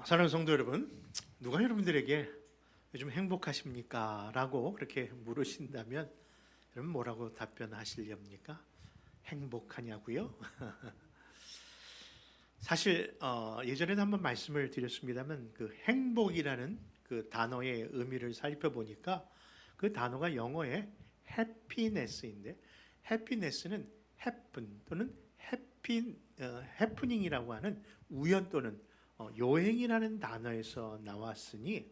사랑하는 성도 여러분, 누가 여러분들에게 요즘 행복하십니까? 라고 그렇게 물으신다면 여러분 뭐라고 답변하시렵니까? 행복하냐고요? 사실 예전에도 한번 말씀을 드렸습니다만 그 행복이라는 그 단어의 의미를 살펴보니까 그 단어가 영어의 happiness인데 happiness는 happen 또는 happening이라고 하는 우연 또는 요행이라는 단어에서 나왔으니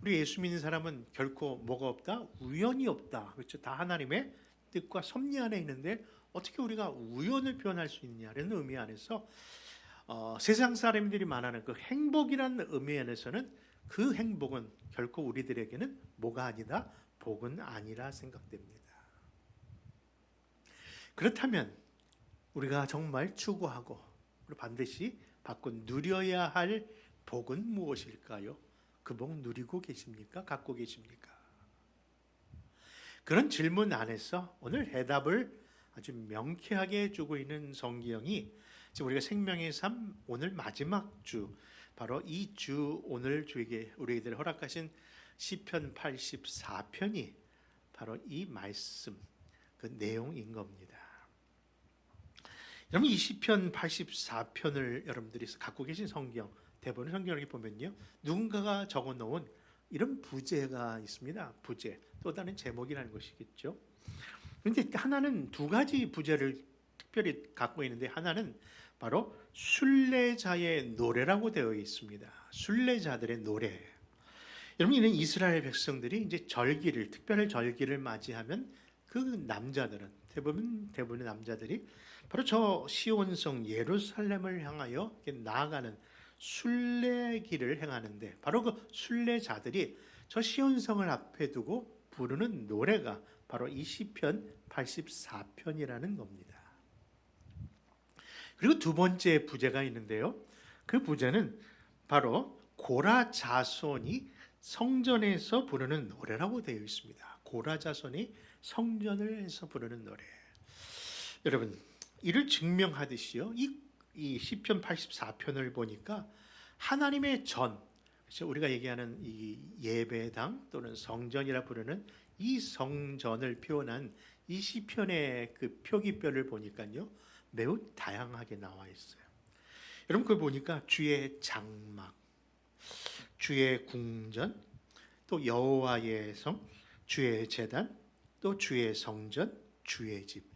우리 예수 믿는 사람은 결코 뭐가 없다? 우연이 없다. 그렇죠? 다 하나님의 뜻과 섭리 안에 있는데 어떻게 우리가 우연을 표현할 수 있냐는 의미 안에서 세상 사람들이 말하는 그 행복이라는 의미 안에서는 그 행복은 결코 우리들에게는 뭐가 아니다? 복은 아니라 생각됩니다. 그렇다면 우리가 정말 추구하고 반드시 받고 누려야 할 복은 무엇일까요? 그 복 누리고 계십니까? 갖고 계십니까? 그런 질문 안에서 오늘 해답을 아주 명쾌하게 주고 있는 성경이 지금 우리가 생명의 삶 오늘 마지막 주, 바로 이 주 오늘 우리에게 허락하신 시편 84편이 바로 이 말씀, 그 내용인 겁니다. 여러분 이 시편 84편을 여러분들이 갖고 계신 성경, 대부분 성경을 이렇게 보면요, 누군가가 적어놓은 이런 부제가 있습니다. 부제, 또 다른 제목이라는 것이겠죠. 그런데 하나는 두 가지 부제를 특별히 갖고 있는데 하나는 바로 순례자의 노래라고 되어 있습니다. 순례자들의 노래. 여러분 이는 이스라엘 백성들이 이제 절기를, 특별한 절기를 맞이하면 그 남자들은 대부분의 남자들이 바로 저 시온성 예루살렘을 향하여 나아가는 순례길을 행하는데 바로 그 순례자들이 저 시온성을 앞에 두고 부르는 노래가 바로 이 시편 84편이라는 겁니다. 그리고 두 번째 부제가 있는데요. 그 부제는 바로 고라 자손이 성전에서 부르는 노래라고 되어 있습니다. 고라 자손이 성전을 해서 부르는 노래. 여러분 이를 증명하듯이요, 이 시편 84편을 보니까 하나님의 전, 그렇죠? 우리가 얘기하는 이 예배당 또는 성전이라 부르는 이 성전을 표현한 이 시편의 그 표기별을 보니까요 매우 다양하게 나와 있어요. 여러분 그걸 보니까 주의 장막, 주의 궁전, 또 여호와의 성, 주의 제단, 또 주의 성전, 주의 집.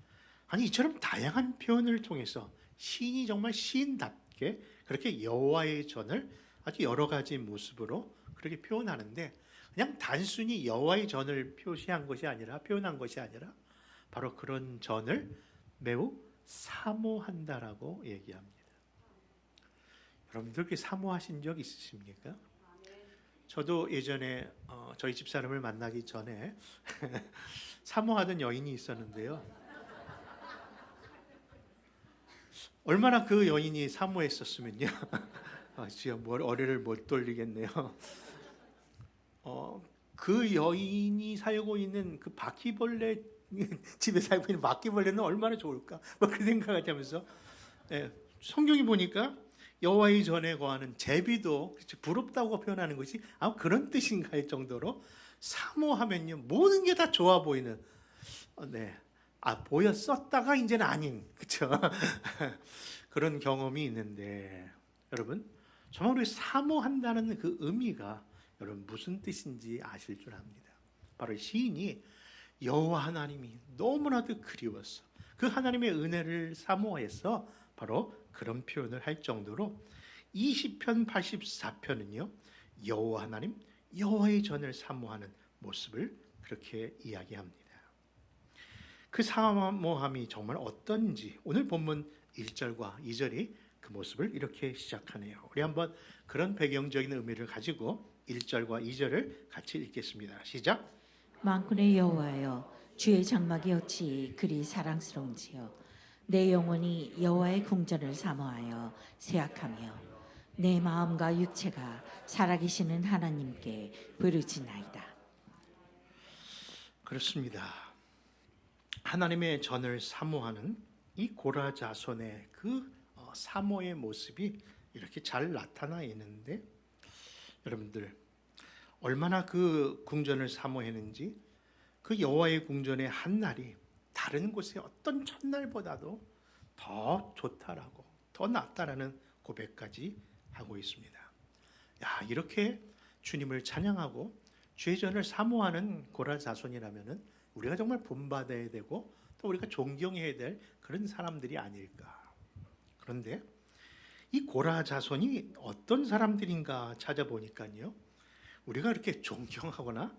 아니 이처럼 다양한 표현을 통해서 시인이 정말 시인답게 그렇게 여호와의 전을 아주 여러 가지 모습으로 그렇게 표현하는데 그냥 단순히 여호와의 전을 표현한 것이 아니라 바로 그런 전을 매우 사모한다라고 얘기합니다. 여러분들 그렇게 사모하신 적 있으십니까? 저도 예전에 저희 집사람을 만나기 전에 사모하던 여인이 있었는데요. 얼마나 그 여인이 사모했었으면요. 진짜 어뢰를 못 돌리겠네요. 그 여인이 살고 있는 그 바퀴벌레 집에 살고 있는 바퀴벌레는 얼마나 좋을까? 그 생각을 하면서 성경이 보니까 여호와의 전에 거하는 제비도 부럽다고 표현하는 것이 그런 뜻인가 할 정도로 사모하면요 모든 게 다 좋아 보이는 보였었다가 이제는 아닌, 그렇죠? 그런 경험이 있는데 여러분 정말 우리 사모한다는 그 의미가 여러분 무슨 뜻인지 아실 줄 압니다. 바로 시인이 여호와 하나님이 너무나도 그리웠어, 그 하나님의 은혜를 사모해서 바로 그런 표현을 할 정도로 이 시편 84편은요 여호와 하나님, 여호와의 전을 사모하는 모습을 그렇게 이야기합니다. 그 사모함이 정말 어떤지 오늘 본문 1절과 2절이 그 모습을 이렇게 시작하네요. 우리 한번 그런 배경적인 의미를 가지고 1절과 2절을 같이 읽겠습니다. 시작. 만군의 여호와여, 주의 장막이 어찌 그리 사랑스러운지요. 내 영혼이 여호와의 궁전을 사모하여 쇠약하며 내 마음과 육체가 살아계시는 하나님께 부르짖나이다. 그렇습니다. 하나님의 전을 사모하는 이 고라 자손의 그 사모의 모습이 이렇게 잘 나타나 있는데 여러분들 얼마나 그 궁전을 사모했는지 그 여호와의 궁전의 한 날이 다른 곳의 어떤 첫날보다도 더 좋다라고 더 낫다라는 고백까지 하고 있습니다. 야, 이렇게 주님을 찬양하고 주의 전을 사모하는 고라 자손이라면은 우리가 정말 본받아야 되고 또 우리가 존경해야 될 그런 사람들이 아닐까. 그런데 이 고라 자손이 어떤 사람들인가 찾아보니까요, 우리가 이렇게 존경하거나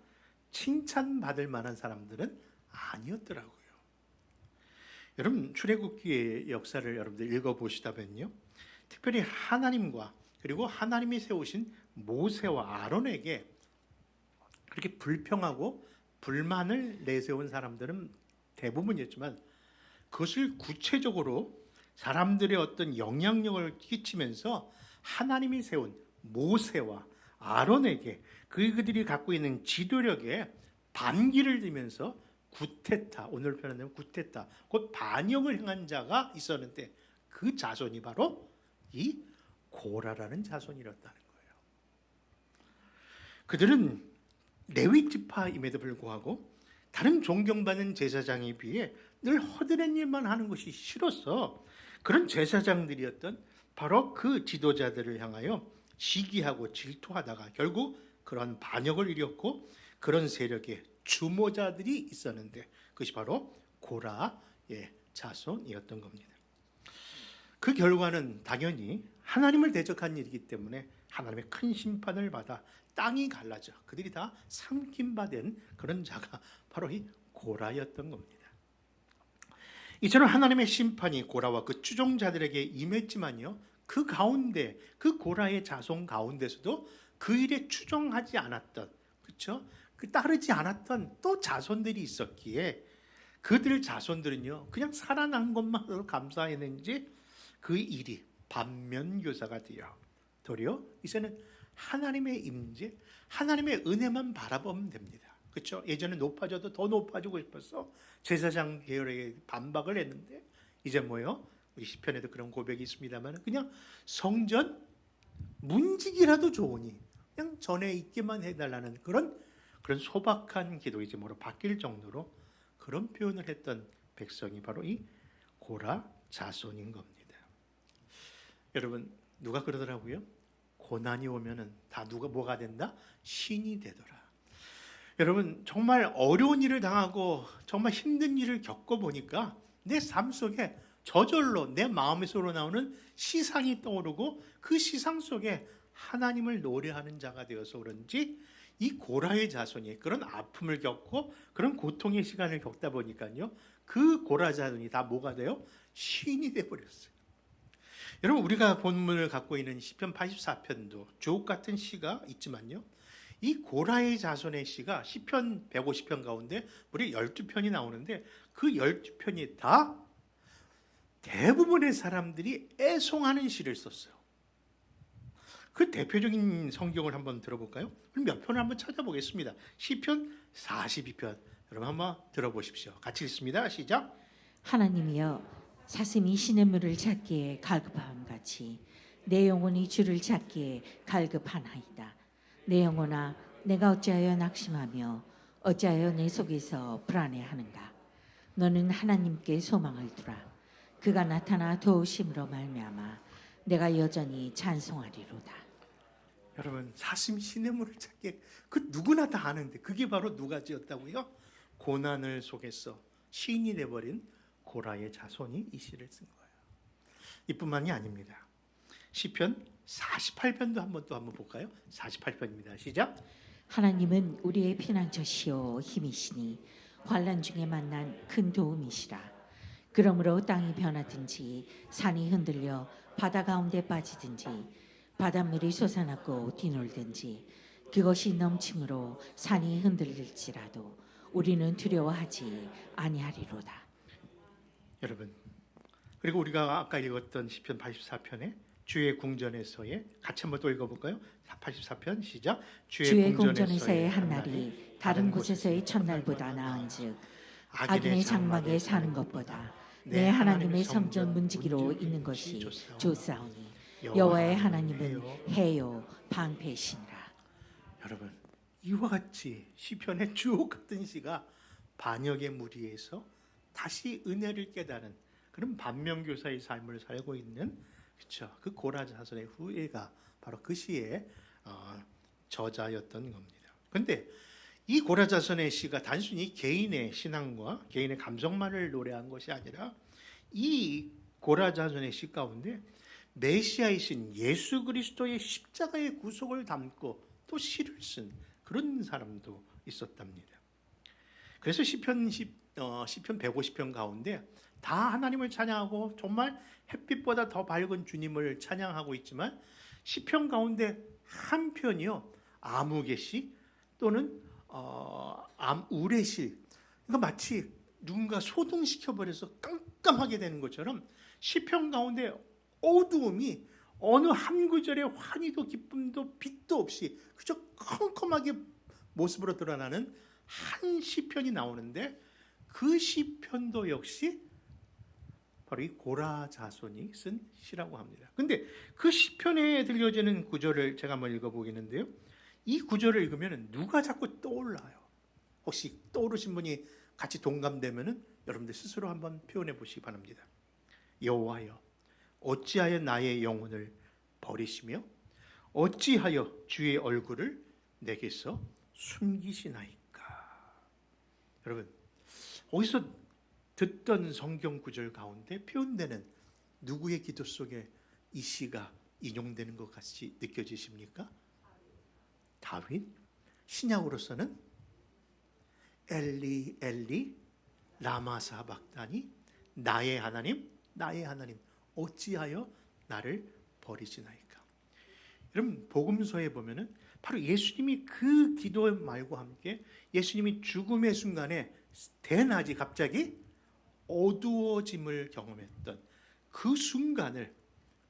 칭찬받을 만한 사람들은 아니었더라고요. 여러분, 출애굽기의 역사를 여러분들 읽어보시다면요, 특별히 하나님과 그리고 하나님이 세우신 모세와 아론에게 그렇게 불평하고 불만을 내세운 사람들은 대부분이었지만 그것을 구체적으로 사람들의 어떤 영향력을 끼치면서 하나님이 세운 모세와 아론에게 그들이 갖고 있는 지도력에 반기를 들면서 구테타, 오늘 표현하면 구테타, 곧 반역을 행한 자가 있었는데 그 자손이 바로 이 고라라는 자손이었다는 거예요. 그들은 레위 지파임에도 불구하고 다른 존경받는 제사장에 비해 늘 허드렛 일만 하는 것이 싫어서 그런 제사장들이었던 바로 그 지도자들을 향하여 시기하고 질투하다가 결국 그런 반역을 일으켰고 그런 세력의 주모자들이 있었는데 그것이 바로 고라의 자손이었던 겁니다. 그 결과는 당연히 하나님을 대적한 일이기 때문에 하나님의 큰 심판을 받아 땅이 갈라져 그들이 다 삼킴받은 그런 자가 바로 이 고라였던 겁니다. 이처럼 하나님의 심판이 고라와 그 추종자들에게 임했지만요, 그 가운데 그 고라의 자손 가운데서도 그 일에 추종하지 않았던, 그렇죠? 그 따르지 않았던 또 자손들이 있었기에 그들 자손들은요 그냥 살아난 것만으로 감사했는지 그 일이 반면교사가 되어 도리어 이제는 하나님의 임재, 하나님의 은혜만 바라보면 됩니다. 그렇죠? 예전에 높아져도 더 높아지고 싶어서 제사장 계열에게 반박을 했는데 이제 뭐요? 우리 시편에도 그런 고백이 있습니다만 그냥 성전 문지기라도 좋으니 그냥 전에 있기만 해달라는 그런 소박한 기도 이제 뭐로 바뀔 정도로 그런 표현을 했던 백성이 바로 이 고라 자손인 겁니다. 여러분 누가 그러더라고요? 고난이 오면은 다 누가 뭐가 된다? 신이 되더라. 여러분 정말 어려운 일을 당하고 정말 힘든 일을 겪어보니까 내 삶 속에 저절로 내 마음에서 우러나오는 시상이 떠오르고 그 시상 속에 하나님을 노래하는 자가 되어서 그런지 이 고라의 자손이 그런 아픔을 겪고 그런 고통의 시간을 겪다 보니까요 그 고라 자손이 다 뭐가 돼요? 신이 돼버렸어요. 여러분 우리가 본문을 갖고 있는 시편 84편도 주옥 같은 시가 있지만요 이 고라의 자손의 시가 시편 150편 가운데 무려 12편이 나오는데 그 12편이 다 대부분의 사람들이 애송하는 시를 썼어요. 그 대표적인 성경을 한번 들어볼까요? 그럼 몇 편을 한번 찾아보겠습니다. 시편 42편 여러분 한번 들어보십시오. 같이 읽습니다. 시작. 하나님이여 사슴이 시냇물을 찾기에 갈급함 같이 내 영혼이 주를 찾기에 갈급하나이다. 내 영혼아 내가 어찌하여 낙심하며 어찌하여 내 속에서 불안해하는가. 너는 하나님께 소망을 두라. 그가 나타나 도우심으로 말미암아 내가 여전히 찬송하리로다. 여러분 사슴 시냇물을 찾기에 그 누구나 다 아는데 그게 바로 누가 지었다고요? 고난을 속에서 시인이 돼버린 고라의 자손이 이 시를 쓴 거예요. 이뿐만이 아닙니다. 시편 48편도 한번 볼까요? 48편입니다. 시작. 하나님은 우리의 피난처시요 힘이시니 환난 중에 만난 큰 도움이시라. 그러므로 땅이 변하든지 산이 흔들려 바다 가운데 빠지든지 바닷물이 솟아났고 뒤놀든지 그것이 넘침으로 산이 흔들릴지라도 우리는 두려워하지 아니하리로다. 여러분 그리고 우리가 아까 읽었던 시편 84편에 주의 궁전에서의 같이 한번 또 읽어볼까요? 84편 시작. 주의 궁전에서의 한날이 다른 곳에서의 첫날보다 나은즉 악인의 장막에 사는 것보다 내 하나님의 성전 문지기로 있는 것이 좋사오니 여호와의 하나님은 해요 방패시니라. 여러분, 이와 같이 시편의 주옥 같은 시가 반역의 무리에서 다시 은혜를 깨달은 그런 반면교사의 삶을 살고 있는, 그렇죠, 그 고라 자손의 후예가 바로 그 시의 저자였던 겁니다. 그런데 이 고라 자손의 시가 단순히 개인의 신앙과 개인의 감성만을 노래한 것이 아니라 이 고라 자손의 시 가운데 메시아이신 예수 그리스도의 십자가의 구속을 담고 또 시를 쓴 그런 사람도 있었답니다. 그래서 시편 150편 가운데 다 하나님을 찬양하고 정말 햇빛보다 더 밝은 주님을 찬양하고 있지만 시편 가운데 한 편이요, 아무개시 또는 우레시, 그러니까 마치 누군가 소등시켜버려서 깜깜하게 되는 것처럼 시편 가운데 어두움이 어느 한 구절에 환희도 기쁨도 빛도 없이 그저 컴컴하게 모습으로 드러나는 한 시편이 나오는데, 그 시편도 역시 바로 이 고라 자손이 쓴 시라고 합니다. 근데 그 시편에 들려지는 구절을 제가 한번 읽어보겠는데요, 이 구절을 읽으면 누가 자꾸 떠올라요? 혹시 떠오르신 분이 같이 동감되면 여러분들 스스로 한번 표현해 보시기 바랍니다. 여호와여, 어찌하여 나의 영혼을 버리시며 어찌하여 주의 얼굴을 내게서 숨기시나이까. 여러분, 어디서 듣던 성경 구절 가운데 표현되는 누구의 기도 속에 이 시가 인용되는 것 같이 느껴지십니까? 다윗. 신약으로서는 엘리 엘리 라마 사박다니, 나의 하나님 나의 하나님 어찌하여 나를 버리시나이까. 여러분, 복음서에 보면은 바로 예수님이 그 기도 말과 함께 예수님이 죽음의 순간에 대낮이 갑자기 어두워짐을 경험했던 그 순간을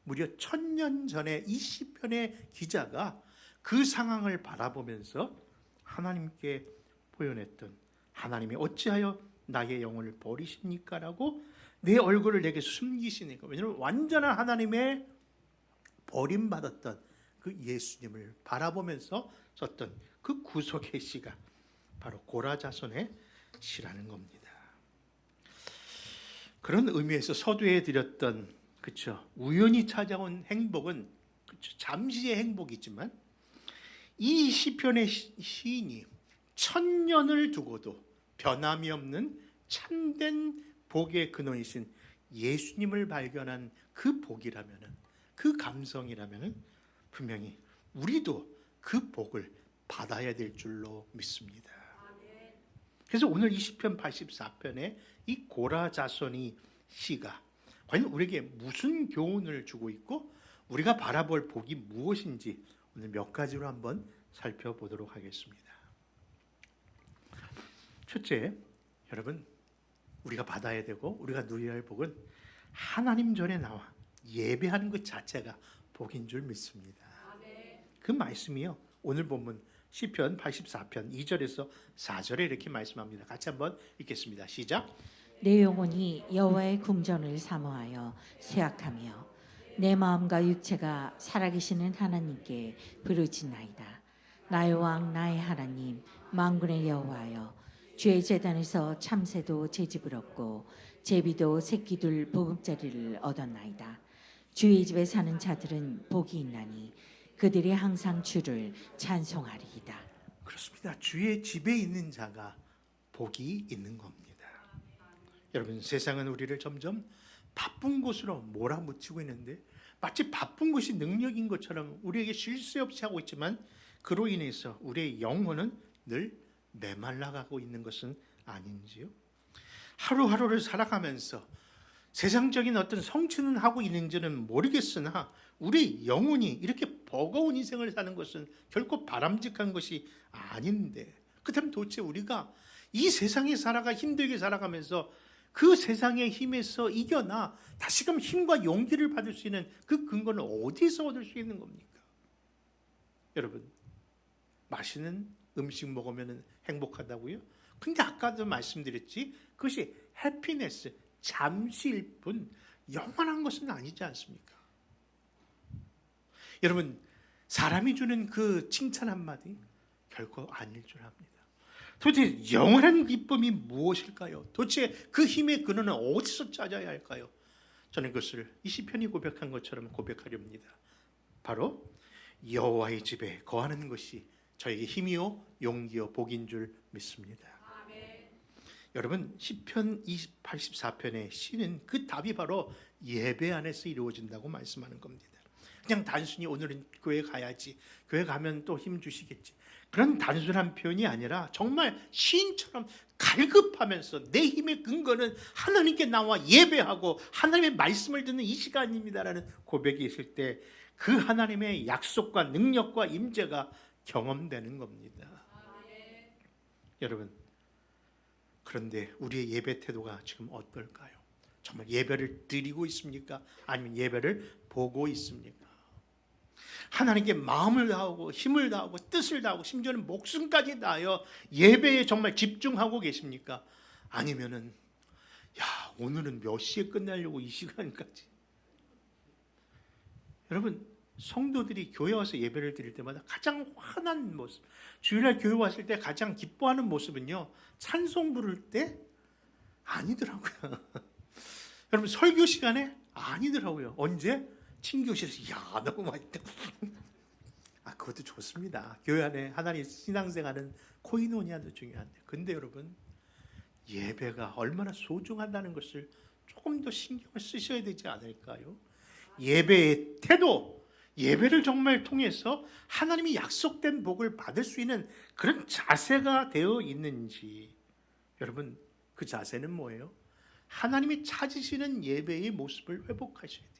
무려 1000년 전에 이 시편의 기자가 그 상황을 바라보면서 하나님께 표현했던, 하나님이 어찌하여 나의 영혼을 버리십니까? 라고 내 얼굴을 내게 숨기시니까. 왜냐하면 완전한 하나님의 버림받았던 그 예수님을 바라보면서 썼던 그 구속의 시가 바로 고라 자손의 시라는 겁니다. 그런 의미에서 서두에 드렸던, 그렇죠, 우연히 찾아온 행복은, 그렇죠, 잠시의 행복이지만 이 시편의 시인이 1000년을 두고도 변함이 없는 참된 복의 근원이신 예수님을 발견한 그 복이라면은, 그 감성이라면은 분명히 우리도 그 복을 받아야 될 줄로 믿습니다. 그래서 오늘 이 시편 84편의 이 고라 자손이 시가 과연 우리에게 무슨 교훈을 주고 있고 우리가 바라볼 복이 무엇인지 오늘 몇 가지로 한번 살펴보도록 하겠습니다. 첫째, 여러분, 우리가 받아야 되고 우리가 누려야 할 복은 하나님 전에 나와 예배하는 것 자체가 복인 줄 믿습니다. 그 말씀이요, 오늘 본문 시편 84편 2절에서 4절에 이렇게 말씀합니다. 같이 한번 읽겠습니다. 시작. 내 영혼이 여호와의 궁전을 사모하여 쇠약하며 내 마음과 육체가 살아계시는 하나님께 부르짖나이다. 나의 왕 나의 하나님 만군의 여호와여, 주의 제단에서 참새도 제 집을 얻고 제비도 새끼들 보금자리를 얻었나이다. 주의 집에 사는 자들은 복이 있나니 그들이 항상 주를 찬송하리이다. 그렇습니다. 주의 집에 있는 자가 복이 있는 겁니다. 여러분, 세상은 우리를 점점 바쁜 곳으로 몰아붙이고 있는데 마치 바쁜 것이 능력인 것처럼 우리에게 쉴 새 없이 하고 있지만 그로 인해서 우리의 영혼은 늘 메말라가고 있는 것은 아닌지요? 하루하루를 살아가면서 세상적인 어떤 성취는 하고 있는지는 모르겠으나 우리 영혼이 이렇게 버거운 인생을 사는 것은 결코 바람직한 것이 아닌데, 그렇다면 도대체 우리가 이 세상에 살아가 힘들게 살아가면서 그 세상의 힘에서 이겨나 다시금 힘과 용기를 받을 수 있는 그 근거는 어디서 얻을 수 있는 겁니까? 여러분, 맛있는 음식 먹으면 행복하다고요? 근데 아까도 말씀드렸지, 그것이 해피네스, 잠시일 뿐 영원한 것은 아니지 않습니까? 여러분, 사람이 주는 그 칭찬 한마디, 결코 아닐 줄 압니다. 도대체 영원한 기쁨이 무엇일까요? 도대체 그 힘의 근원은 어디서 찾아야 할까요? 저는 그것을 이 시편이 고백한 것처럼 고백하려 합니다. 바로 여호와의 집에 거하는 것이 저에게 힘이요 용기요 복인 줄 믿습니다. 여러분 시편 84편의 시는 그 답이 바로 예배 안에서 이루어진다고 말씀하는 겁니다. 그냥 단순히 오늘은 교회 가야지, 교회 가면 또 힘 주시겠지, 그런 단순한 표현이 아니라 정말 시인처럼 갈급하면서 내 힘의 근거는 하나님께 나와 예배하고 하나님의 말씀을 듣는 이 시간입니다라는 고백이 있을 때 그 하나님의 약속과 능력과 임재가 경험되는 겁니다. 여러분, 그런데 우리의 예배 태도가 지금 어떨까요? 정말 예배를 드리고 있습니까? 아니면 예배를 보고 있습니까? 하나님께 마음을 다하고 힘을 다하고 뜻을 다하고 심지어는 목숨까지 다하여 예배에 정말 집중하고 계십니까? 아니면은 오늘은 몇 시에 끝나려고 이 시간까지. 여러분, 성도들이 교회 와서 예배를 드릴 때마다 가장 환한 모습, 주일날 교회 왔을 때 가장 기뻐하는 모습은요, 찬송 부를 때 아니더라고요. 여러분, 설교 시간에 아니더라고요. 언제? 친교실에서 너무 맛있다. 그것도 좋습니다. 교회 안에 하나님 신앙생활은 코이노니아도 중요한데, 근데 여러분, 예배가 얼마나 소중하다는 것을 조금 더 신경을 쓰셔야 되지 않을까요? 예배의 태도, 예배를 정말 통해서 하나님이 약속된 복을 받을 수 있는 그런 자세가 되어 있는지, 여러분, 그 자세는 뭐예요? 하나님이 찾으시는 예배의 모습을 회복하셔야 돼요.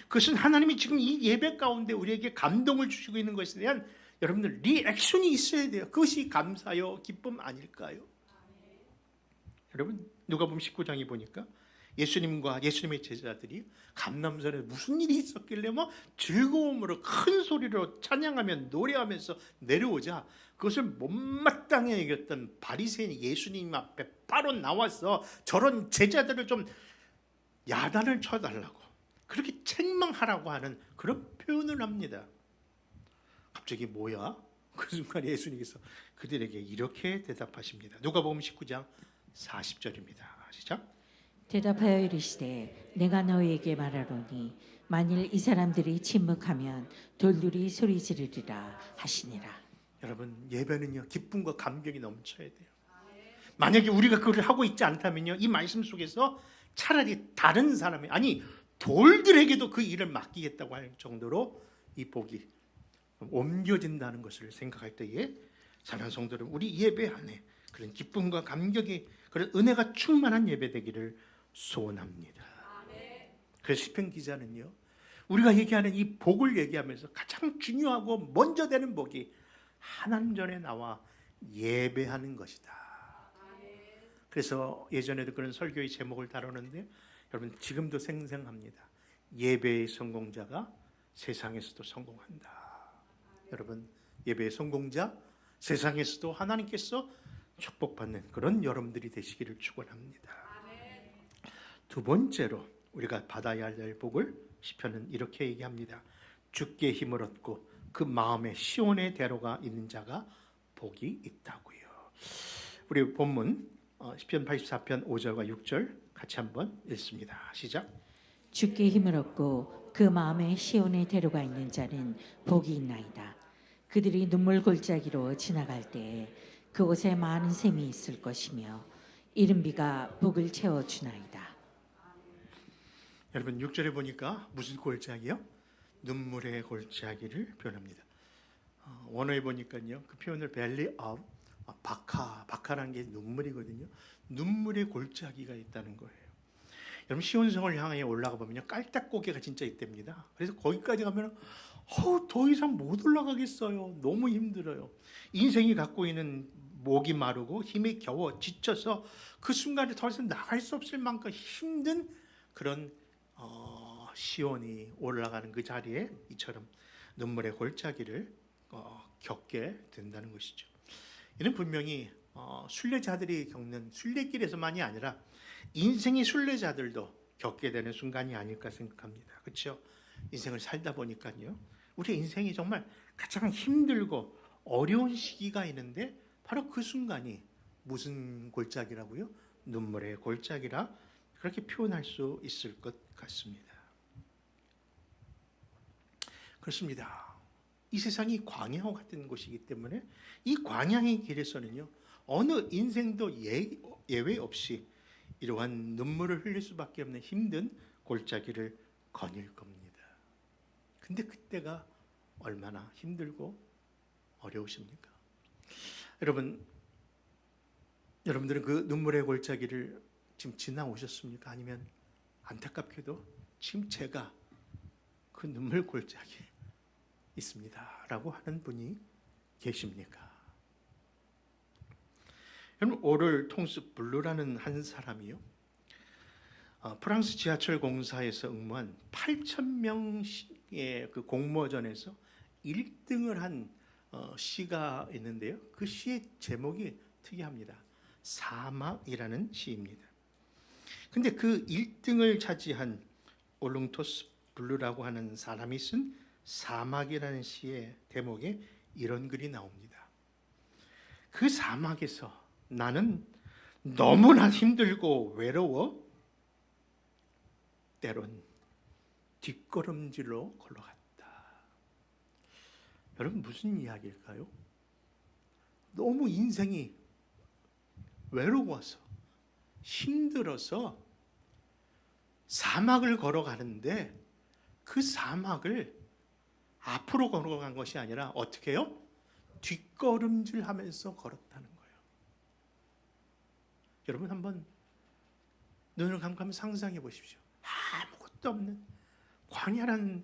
그것은 하나님이 지금 이 예배 가운데 우리에게 감동을 주시고 있는 것에 대한 여러분들 리액션이 있어야 돼요. 그것이 감사요 기쁨 아닐까요? 여러분, 누가복음 19장에 보니까 예수님과 예수님의 제자들이 감람산에 무슨 일이 있었길래 즐거움으로 큰 소리로 찬양하며 노래하면서 내려오자 그것을 못마땅히 여겼던 바리새인이 예수님 앞에 바로 나와서 저런 제자들을 좀 야단을 쳐달라고 그렇게 책망하라고 하는 그런 표현을 합니다. 갑자기 뭐야? 그 순간 예수님께서 그들에게 이렇게 대답하십니다. 누가복음 19장 40절입니다. 시작. 대답하여 이르시되 내가 너희에게 말하노니 만일 이 사람들이 침묵하면 돌들이 소리 지르리라 하시니라. 여러분, 예배는요 기쁨과 감격이 넘쳐야 돼요. 만약에 우리가 그걸 하고 있지 않다면요, 이 말씀 속에서 차라리 다른 사람이, 아니 돌들에게도 그 일을 맡기겠다고 할 정도로 이 복이 옮겨진다는 것을 생각할 때에 사랑하는 성도들, 우리 예배 안에 그런 기쁨과 감격이, 그런 은혜가 충만한 예배 되기를 소원합니다. 그래서 시편 기자는요, 우리가 얘기하는 이 복을 얘기하면서 가장 중요하고 먼저 되는 복이 하나님 전에 나와 예배하는 것이다. 그래서 예전에도 그런 설교의 제목을 다루는데 여러분, 지금도 생생합니다. 예배의 성공자가 세상에서도 성공한다. 여러분, 예배의 성공자, 세상에서도 하나님께서 축복받는 그런 여러분들이 되시기를 축원합니다. 두 번째로 우리가 받아야 할 복을 시편은 이렇게 얘기합니다. 주께 힘을 얻고 그 마음에 시온의 대로가 있는 자가 복이 있다고요. 우리 본문 시편 84편 5절과 6절 같이 한번 읽습니다. 시작. 주께 힘을 얻고 그 마음에 시온의 대로가 있는 자는 복이 있나이다. 그들이 눈물 골짜기로 지나갈 때에 그곳에 많은 샘이 있을 것이며 이른 비가 복을 채워주나이다. 여러분, 6절에 보니까 무슨 골짜기요? 눈물의 골짜기를 표현합니다. 원어에 보니까요, 그 표현을 Valley of 바카라는 게 눈물이거든요. 눈물의 골짜기가 있다는 거예요. 여러분, 시온성을 향해 올라가 보면요, 깔딱고개가 진짜 있답니다. 그래서 거기까지 가면 더 이상 못 올라가겠어요. 너무 힘들어요. 인생이 갖고 있는 목이 마르고 힘이 겨워 지쳐서 그 순간에 더 이상 나갈 수 없을 만큼 힘든 그런 시온이 올라가는 그 자리에 이처럼 눈물의 골짜기를 겪게 된다는 것이죠. 이는 분명히 순례자들이 겪는 순례길에서만이 아니라 인생의 순례자들도 겪게 되는 순간이 아닐까 생각합니다. 그렇죠? 인생을 살다 보니까요, 우리 인생이 정말 가장 힘들고 어려운 시기가 있는데 바로 그 순간이 무슨 골짜기라고요? 눈물의 골짜기라 그렇게 표현할 수 있을 것 같습니다. 그렇습니다. 이 세상이 광야와 같은 곳이기 때문에 이 광야의 길에서는요, 어느 인생도 예외 없이 이러한 눈물을 흘릴 수밖에 없는 힘든 골짜기를 거닐 겁니다. 근데 그때가 얼마나 힘들고 어려우십니까? 여러분들은 그 눈물의 골짜기를 지금 지나오셨습니까? 아니면 안타깝게도 지금 제가 그 눈물 골짜기에 있습니다 라고 하는 분이 계십니까? 여러분, 오를 통스 블루라는 한 사람이요, 프랑스 지하철 공사에서 응모한 8,000명의 그 공모전에서 1등을 한 시가 있는데요, 그 시의 제목이 특이합니다. 사막이라는 시입니다. 근데 그 1등을 차지한 올룽토스 블루라고 하는 사람이 쓴 사막이라는 시의 대목에 이런 글이 나옵니다. 그 사막에서 나는 너무나 힘들고 외로워 때론 뒷걸음질로 걸어갔다. 여러분, 무슨 이야기일까요? 너무 인생이 외로워서 힘들어서 사막을 걸어가는데 그 사막을 앞으로 걸어간 것이 아니라 어떻게 해요? 뒷걸음질 하면서 걸었다는 거예요. 여러분, 한번 눈을 감고 한번 상상해 보십시오. 아무것도 없는 광야란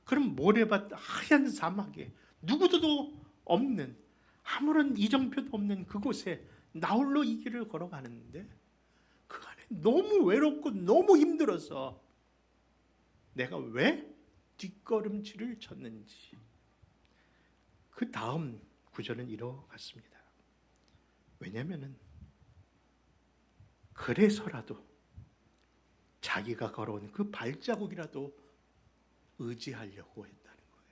그런 모래밭 하얀 사막에 누구도 없는, 아무런 이정표도 없는 그곳에 나홀로 이 길을 걸어가는데 그 안에 너무 외롭고 너무 힘들어서 내가 왜 뒷걸음질을 쳤는지. 그 다음 구절은 이러갔습니다. 왜냐하면 그래서라도 자기가 걸어온 그 발자국이라도 의지하려고 했다는 거예요.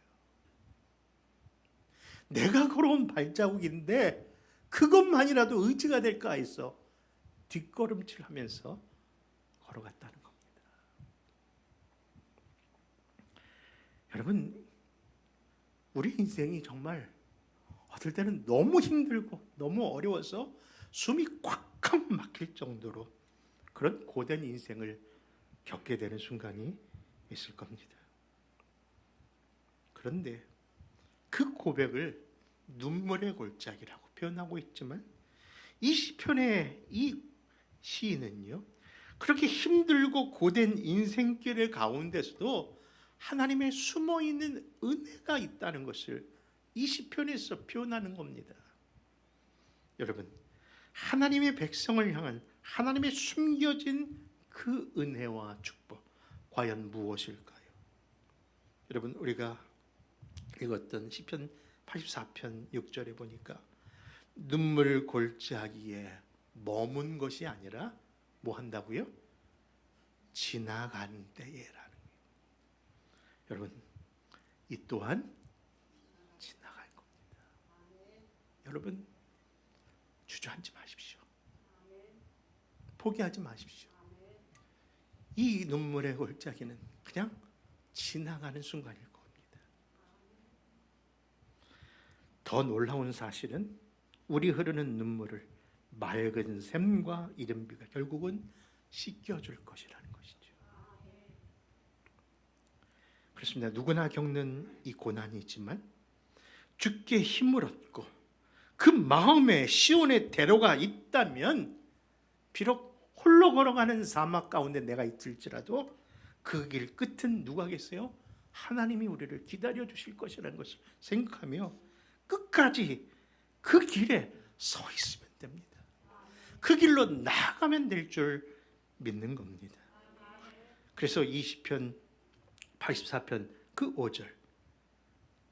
내가 걸어온 발자국인데 그것만이라도 의지가 될까 해서 뒷걸음질하면서 걸어갔다는 겁니다. 여러분, 우리 인생이 정말 어떨 때는 너무 힘들고 너무 어려워서 숨이 꽉꽉 막힐 정도로 그런 고된 인생을 겪게 되는 순간이 있을 겁니다. 그런데 그 고백을 눈물의 골짜기라고 표현하고 있지만 이 시편의 이 시인은요, 그렇게 힘들고 고된 인생길 가운데서도 하나님의 숨어있는 은혜가 있다는 것을 이 시편에서 표현하는 겁니다. 여러분, 하나님의 백성을 향한 하나님의 숨겨진 그 은혜와 축복, 과연 무엇일까요? 여러분, 우리가 읽었던 시편 84편 6절에 보니까 눈물 골짜기에 머문 것이 아니라 뭐 한다고요? 지나간 때에라는 거예요. 여러분, 이 또한 지나갈 겁니다. 여러분, 주저앉지 마십시오. 포기하지 마십시오. 이 눈물의 골짜기는 그냥 지나가는 순간일 겁니다. 더 놀라운 사실은 우리 흐르는 눈물을 맑은 샘과 이른 비가 결국은 씻겨줄 것이라는 것이죠. 그렇습니다. 누구나 겪는 이 고난이 있지만 주께 힘을 얻고 그 마음에 시온의 대로가 있다면 비록 홀로 걸어가는 사막 가운데 내가 있을지라도 그 길 끝은 누가 계세요? 하나님이 우리를 기다려 주실 것이라는 것을 생각하며 끝까지 그 길에 서 있으면 됩니다. 그 길로 나아가면 될 줄 믿는 겁니다. 그래서 이 시편 84편 그 5절,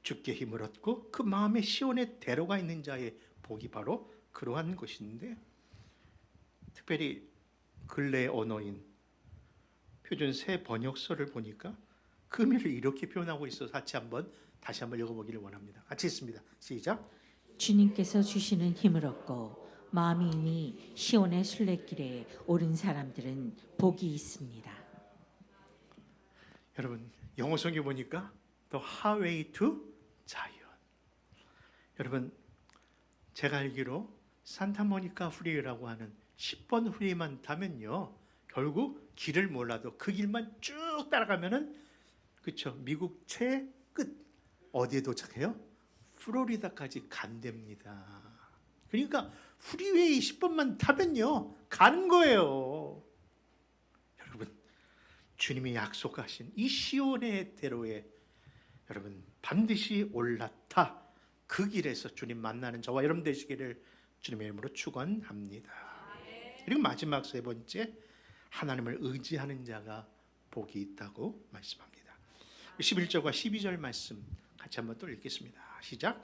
주께 힘을 얻고 그 마음에 시온의 대로가 있는 자의 복이 바로 그러한 것인데, 특별히 근래 언어인 표준 새 번역서를 보니까 그 의미를 이렇게 표현하고 있어서 다시 한번 읽어보기를 원합니다. 같이 읽습니다. 시작. 주님께서 주시는 힘을 얻고 마음이 이미 시온의 순례길에 오른 사람들은 복이 있습니다. 여러분 영어 성경 보니까 The Highway to Zion. 여러분 제가 알기로 산타모니카 프리웨이라고 하는 10번 프리만 타면요 결국 길을 몰라도 그 길만 쭉 따라가면은 그렇죠 미국 최끝 어디에 도착해요? 플로리다까지 간답니다. 그러니까 프리웨이 10번만 타면요 가는 거예요. 여러분 주님이 약속하신 이 시온의 대로에 여러분 반드시 올라타 그 길에서 주님 만나는 저와 여러분 되시기를 주님의 이름으로 축원합니다. 그리고 마지막 세 번째 하나님을 의지하는 자가 복이 있다고 말씀합니다. 11절과 12절 말씀 같이 한번 또 읽겠습니다. 시작.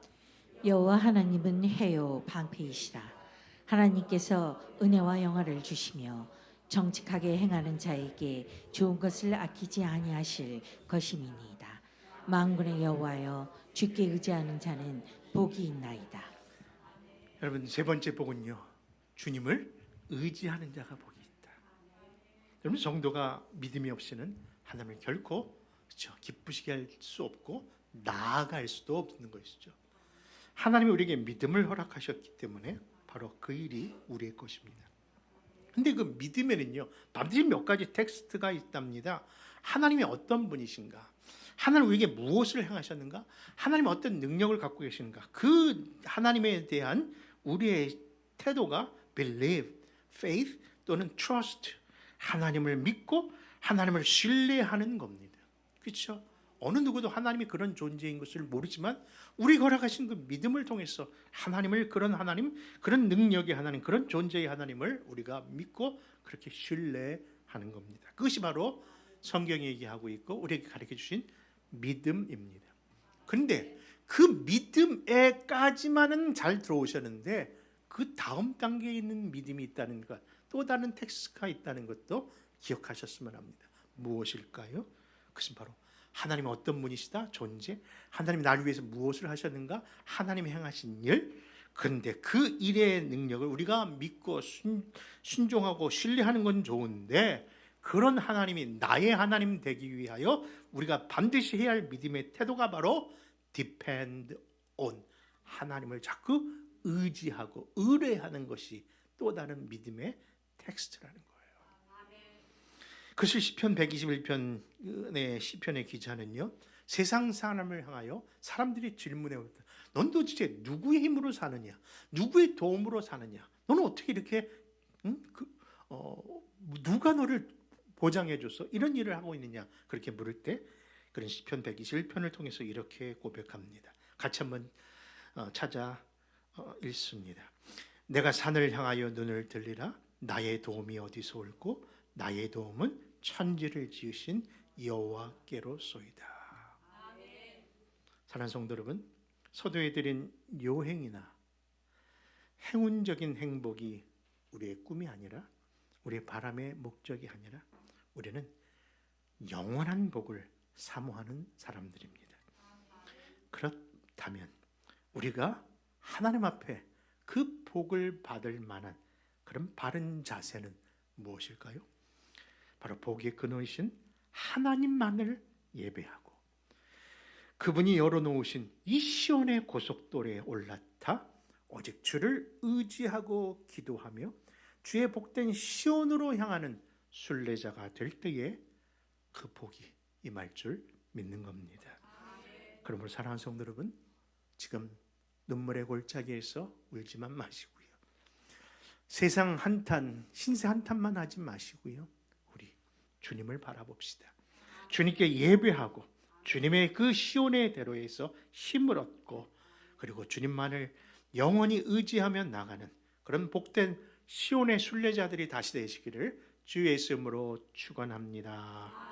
여호와 하나님은 해요 방패이시라. 하나님께서 은혜와 영화를 주시며 정직하게 행하는 자에게 좋은 것을 아끼지 아니하실 것임이니이다. 만군의 여호와여 주께 의지하는 자는 복이 있나이다. 여러분 세 번째 복은요 주님을 의지하는 자가 복이 있다. 여러분 성도가 믿음이 없이는 하나님을 결코 그렇죠, 기쁘시게 할 수 없고 나아갈 수도 없는 것이죠. 하나님이 우리에게 믿음을 허락하셨기 때문에 바로 그 일이 우리의 것입니다. 근데 그 믿음에는요 반드시 몇 가지 텍스트가 있답니다. 하나님이 어떤 분이신가, 하나님 우리에게 무엇을 행하셨는가, 하나님 어떤 능력을 갖고 계신가, 그 하나님에 대한 우리의 태도가 believe, faith 또는 trust, 하나님을 믿고 하나님을 신뢰하는 겁니다. 그렇죠? 어느 누구도 하나님이 그런 존재인 것을 모르지만 우리가 허락하신 그 믿음을 통해서 하나님을 그런 하나님, 그런 능력의 하나님, 그런 존재의 하나님을 우리가 믿고 그렇게 신뢰하는 겁니다. 그것이 바로 성경이 얘기하고 있고 우리에게 가르쳐 주신 믿음입니다. 그런데 그 믿음에까지만은 잘 들어오셨는데 그 다음 단계에 있는 믿음이 있다는 것, 또 다른 텍스트가 있다는 것도 기억하셨으면 합니다. 무엇일까요? 그것은 바로 하나님은 어떤 분이시다? 존재. 하나님이 나를 위해서 무엇을 하셨는가? 하나님이 행하신 일. 그런데 그 일의 능력을 우리가 믿고 순종하고 신뢰하는 건 좋은데 그런 하나님이 나의 하나님 되기 위하여 우리가 반드시 해야 할 믿음의 태도가 바로 depend on, 하나님을 자꾸 의지하고 의뢰하는 것이 또 다른 믿음의 텍스트라는 거예요. 그것을 시편 121편의 시편의 기자는요 세상 사람을 향하여 사람들이 질문해 옵니다. 넌 도대체 누구의 힘으로 사느냐, 누구의 도움으로 사느냐, 너는 어떻게 이렇게 누가 너를 보장해 줬어? 이런 일을 하고 있느냐, 그렇게 물을 때 그런 시편 121편을 통해서 이렇게 고백합니다. 같이 한번 찾아 읽습니다. 내가 산을 향하여 눈을 들리라. 나의 도움이 어디서 올고 나의 도움은 천지를 지으신 여호와께로소이다. 사랑하는 성도 여러분, 서두에 드린 요행이나 행운적인 행복이 우리의 꿈이 아니라 우리의 바람의 목적이 아니라 우리는 영원한 복을 사모하는 사람들입니다. 그렇다면 우리가 하나님 앞에 그 복을 받을 만한 그런 바른 자세는 무엇일까요? 바로 복의 근원이신 하나님만을 예배하고 그분이 열어놓으신 이 시온의 고속도로에 올라타 오직 주를 의지하고 기도하며 주의 복된 시온으로 향하는 순례자가 될 때에 그 복이 임할 줄 믿는 겁니다. 그러므로 사랑하는 성도 여러분, 지금 눈물의 골짜기에서 울지만 마시고요, 세상 한탄, 신세 한탄만 하지 마시고요, 우리 주님을 바라봅시다. 주님께 예배하고 주님의 그 시온의 대로에서 힘을 얻고 그리고 주님만을 영원히 의지하며 나가는 그런 복된 시온의 순례자들이 다시 되시기를 주 예수 이름으로 축원합니다.